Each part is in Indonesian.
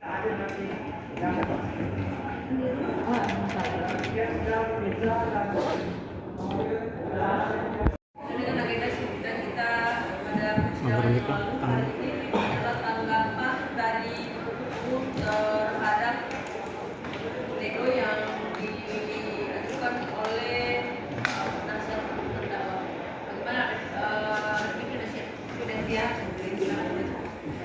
Dengan agenda sidang kita pada persidangan lalu adalah tanggapan dari hukum terhadap plego yang diajukan oleh penasihat hukum terdakwa. Bagaimana evidensia?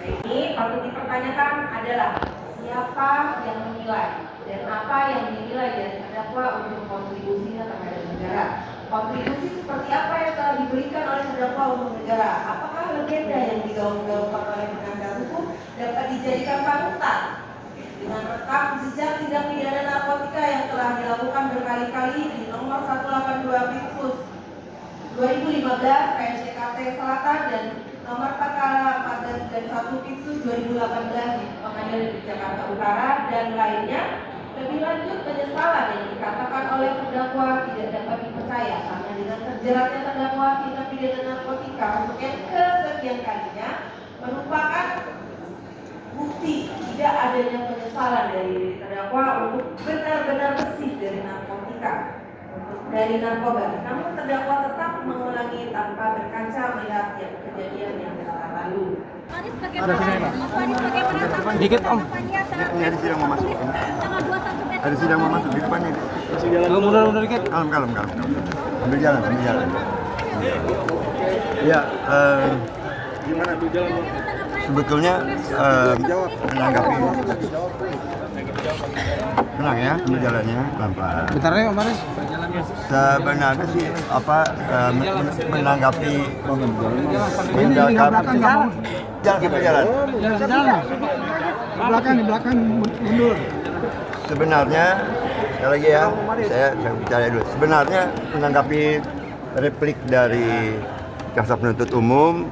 Ini patut dipertanyakan adalah siapa yang menilai dan apa yang dinilai dari terdakwa untuk kontribusinya terhadap negara. Kontribusi seperti apa yang telah diberikan oleh terdakwa untuk negara? Apakah legenda yang digaung-gaungkan oleh penasihat hukum dapat dijadikan panutan dengan rekam jejak tindak pidana narkotika yang telah dilakukan berkali-kali di nomor 182 Pitsus 2015 PSCKT Selatan dan nomor 1491 Pitsus 2018 di Pengadilan Negeri Jakarta Utara dan lainnya. Lebih lanjut, penyesalan yang dikatakan oleh terdakwa tidak dapat dipercaya karena dengan terjeratnya terdakwa tindak pidana narkotika untuk yang kesekian kalinya merupakan bukti tidak adanya penyesalan dari terdakwa untuk benar-benar bersih dari narkotika, dari narkoba. Namun terdakwa tetap mengulangi tanpa berkaca melihat kejadian yang telah lalu. Ada sini Pak. Dikit Om. Ini ada sidang mau masuk. Ada sidang mau masuk di depannya. Mundur dikit. Kalem. Ambil jalan. Ya, gimana tuh jalan? Sebetulnya menanggapi tenang ya, ambil jalannya pelan-pelan. Bentar ya Om Aris. Sebenarnya sih menanggapi jalan. Di belakang mundur. Sebenarnya sekali lagi ya, saya bicara dulu. Sebenarnya menanggapi replik dari jaksa penuntut umum,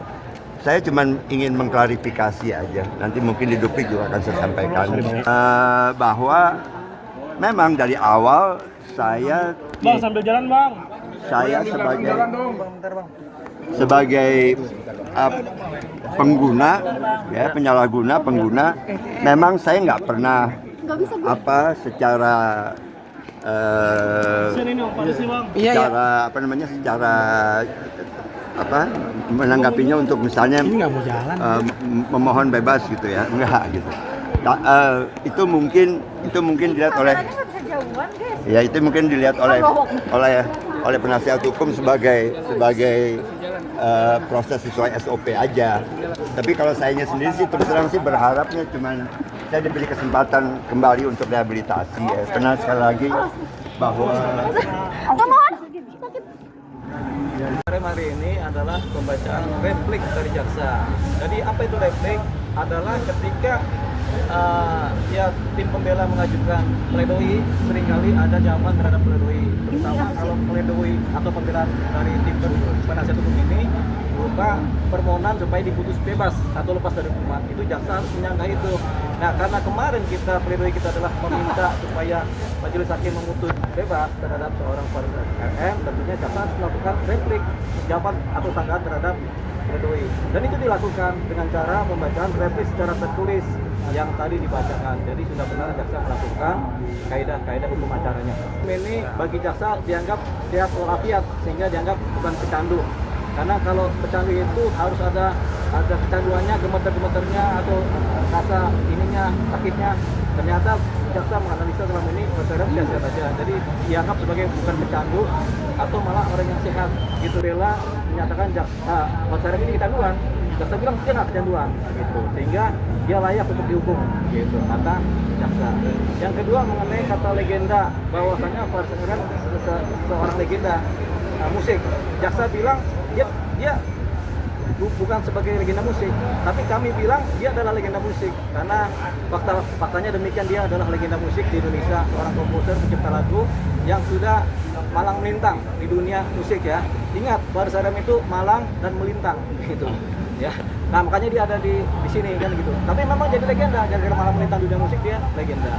saya cuma ingin mengklarifikasi aja. Nanti mungkin di duplik juga akan saya sampaikan bahwa memang dari awal saya sambil jalan Bang. Saya sebagai pengguna, ya penyalahguna, pengguna, memang saya nggak pernah secara menanggapinya untuk misalnya memohon bebas gitu ya, enggak gitu. Itu mungkin dilihat oleh oleh penasihat hukum sebagai proses sesuai SOP aja. Tapi kalau saya sendiri sih terus terang sih berharapnya cuman saya diberi kesempatan kembali untuk rehabilitasi ya. Karena sekali lagi bahwa hari ini adalah pembacaan replik dari jaksa. Jadi apa itu replik? Adalah ketika tim pembela mengajukan pledoi, seringkali ada jawaban terhadap pledoi. Terutama kalau pledoi atau pembelaan dari tim penasihat hukum ini berupa permohonan supaya diputus bebas atau lepas dari hukuman. Itu jaksa harus menyangka itu. Nah, karena kemarin pledoi kita adalah meminta supaya majelis hakim memutus bebas terhadap seorang Farid RM, tentunya jaksa harus melakukan replik jawaban atau sangkaan terhadap pledoi. Dan itu dilakukan dengan cara pembacaan replik secara tertulis yang tadi dibacakan. Jadi sudah benar jaksa melakukan kaidah-kaidah hukum acaranya. Ini bagi jaksa dianggap sehat walafiat sehingga dianggap bukan pecandu. Karena kalau pecandu itu harus ada kecanduannya, gemeter-gemeternya atau rasa sakitnya. Ternyata jaksa menganalisa selama ini Farid sehat saja. Jadi dianggap sebagai bukan pecandu atau malah orang yang sehat. Gitu rela menyatakan Farid ini kecanduan. Jaksa bilang dia nggak kecanduan, gitu. Sehingga dia layak untuk dihukum, gitu kata jaksa. Yang kedua mengenai kata legenda, bahwasanya Farid kan seorang legenda musik. Jaksa bilang dia bukan sebagai legenda musik, tapi kami bilang dia adalah legenda musik karena faktanya demikian, dia adalah legenda musik di Indonesia, seorang komposer pencipta lagu yang sudah malang melintang di dunia musik ya. Ingat, Farid Sadam itu malang dan melintang gitu ya. Nah, makanya dia ada di sini kan gitu. Tapi memang jadi legenda, gara-gara malang melintang dunia musik dia legenda.